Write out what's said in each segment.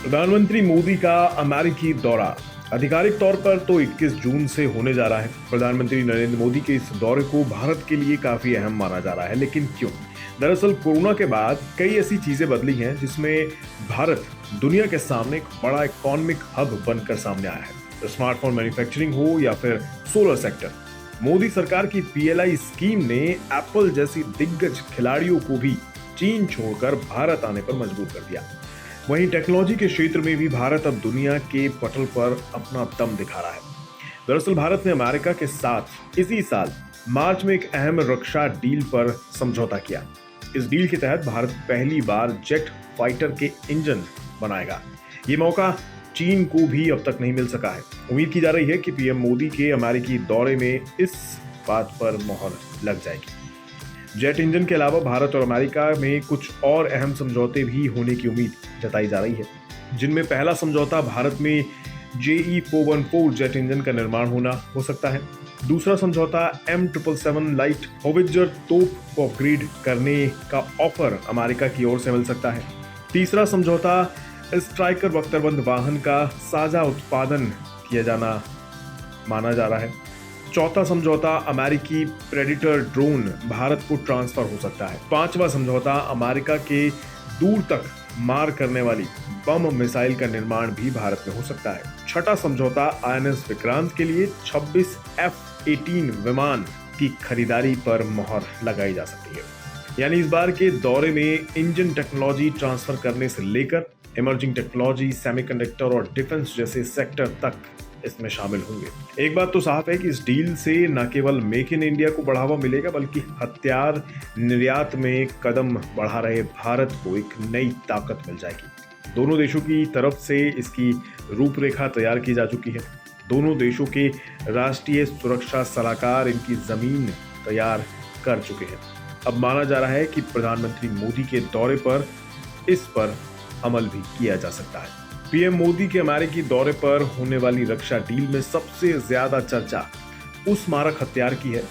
प्रधानमंत्री मोदी का अमेरिकी दौरा आधिकारिक तौर पर तो 21 जून से होने जा रहा है। प्रधानमंत्री नरेंद्र मोदी के इस दौरे को भारत के लिए काफी अहम माना जा रहा है, लेकिन क्यों? दरअसल कोरोना के बाद कई ऐसी चीजें बदली हैं जिसमें भारत दुनिया के सामने एक बड़ा इकोनॉमिक हब बनकर सामने आया है। स्मार्टफोन मैन्युफैक्चरिंग हो या फिर सोलर सेक्टर, मोदी सरकार की पीएलआई स्कीम ने एप्पल जैसी दिग्गज खिलाड़ियों को भी चीन छोड़कर भारत आने पर मजबूर कर दिया। वहीं टेक्नोलॉजी के क्षेत्र में भी भारत अब दुनिया के पटल पर अपना दम दिखा रहा है। दरअसल भारत ने अमेरिका के साथ इसी साल मार्च में एक अहम रक्षा डील पर समझौता किया। इस डील के तहत भारत पहली बार जेट फाइटर के इंजन बनाएगा। ये मौका चीन को भी अब तक नहीं मिल सका है। उम्मीद की जा रही है कि पीएम मोदी के अमेरिकी दौरे में इस बात पर मोहर लग जाएगी। जेट इंजन के अलावा भारत और अमेरिका में कुछ और अहम समझौते भी होने की उम्मीद जताई जा रही है, जिनमें पहला समझौता भारत में JE414 जेट इंजन का निर्माण होना हो सकता है। दूसरा समझौता M777 लाइट होवित्जर तोप को अपग्रेड करने का ऑफर अमेरिका की ओर से मिल सकता है। तीसरा समझौता स्ट्राइकर बख्तरबंद वाहन का साझा उत्पादन किया जाना माना जा रहा है। चौथा समझौता अमेरिकी प्रेडिटर ड्रोन भारत को ट्रांसफर हो सकता है। पांचवा समझौता अमेरिका के दूर तक मार करने वाली बम मिसाइल का निर्माण भी भारत में हो सकता है। छठा समझौता INS विक्रांत के लिए 26 F-18 विमान की खरीदारी पर मोहर लगाई जा सकती है। यानी इस बार के दौरे में इंजन टेक्नोलॉजी ट्रांसफर करने से लेकर इमर्जिंग टेक्नोलॉजी, सेमीकंडक्टर और डिफेंस जैसे सेक्टर तक इसमें शामिल होंगे। एक बात तो साफ है कि इस डील से न केवल मेक इन इंडिया को बढ़ावा मिलेगा, बल्कि हथियार निर्यात में कदम बढ़ा रहे भारत को एक नई ताकत मिल जाएगी। दोनों देशों की तरफ से इसकी रूपरेखा तैयार की जा चुकी है। दोनों देशों के राष्ट्रीय सुरक्षा सलाहकार इनकी जमीन तैयार कर चुके हैं। अब माना जा रहा है कि प्रधानमंत्री मोदी के दौरे पर इस पर अमल भी किया जा सकता है। पीएम मोदी के अमेरिकी दौरे पर होने वाली रक्षा डील में सबसे ज्यादा चर्चा उस मारक हथियार की है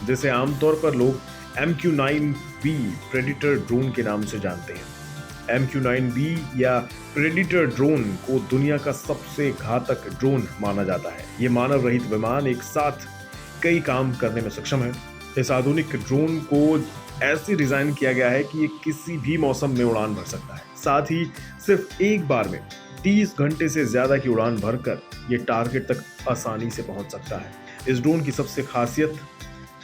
जिसे आमतौर पर लोग MQ-9B प्रेडिटर ड्रोन के नाम से जानते हैं। MQ-9B या प्रेडिटर ड्रोन को दुनिया का सबसे घातक ड्रोन माना जाता है। ये मानव रहित विमान एक साथ कई काम करने में सक्षम है। इस आधुनिक ड्रोन को ऐसे डिजाइन किया गया है कि ये किसी भी मौसम में उड़ान भर सकता है। साथ ही सिर्फ एक बार में 30 घंटे से ज्यादा की उड़ान भरकर ये टारगेट तक आसानी से पहुंच सकता है। इस ड्रोन की सबसे खासियत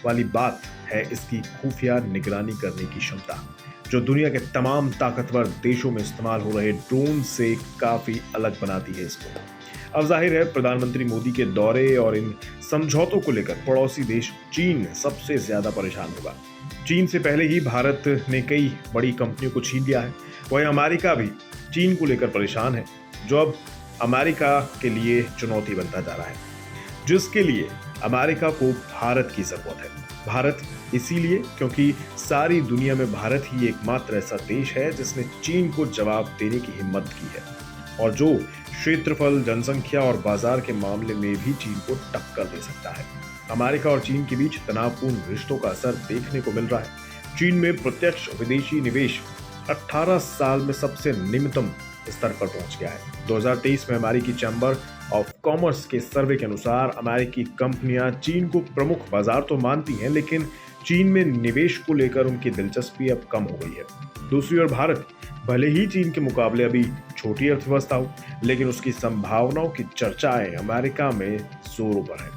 वाली बात है इसकी खुफिया निगरानी करने की क्षमता, जो दुनिया के तमाम ताकतवर देशों में इस्तेमाल हो रहे ड्रोन से काफी अलग बनाती है इसको। अब जाहिर है प्रधानमंत्री मोदी के दौरे और इन समझौतों को लेकर पड़ोसी देश चीन सबसे ज्यादा परेशान होगा। चीन से पहले ही भारत ने कई बड़ी कंपनियों को छीन लिया है। वहीं अमेरिका भी चीन को लेकर परेशान है, जो अब अमेरिका के लिए चुनौती बनता जा रहा है, जिसके लिए अमेरिका को भारत की जरूरत है। भारत इसीलिए क्योंकि सारी दुनिया में भारत ही एकमात्र ऐसा देश है जिसने चीन को जवाब देने की हिम्मत की है और जो क्षेत्रफल, जनसंख्या और बाजार के मामले में भी चीन को टक्कर दे सकता है। अमेरिका और चीन के बीच तनावपूर्ण रिश्तों का असर देखने को मिल रहा है। चीन में प्रत्यक्ष विदेशी निवेश 18 साल में सबसे निम्नतम स्तर पर पहुंच गया है। 2023 में अमेरिकी चैम्बर ऑफ कॉमर्स के सर्वे के अनुसार अमेरिकी कंपनियां चीन को प्रमुख बाजार तो मानती हैं, लेकिन चीन में निवेश को लेकर उनकी दिलचस्पी अब कम हो गई है। दूसरी ओर भारत भले ही चीन के मुकाबले अभी छोटी अर्थव्यवस्था हो, लेकिन उसकी संभावनाओं की चर्चाएं अमेरिका में जोरों पर है।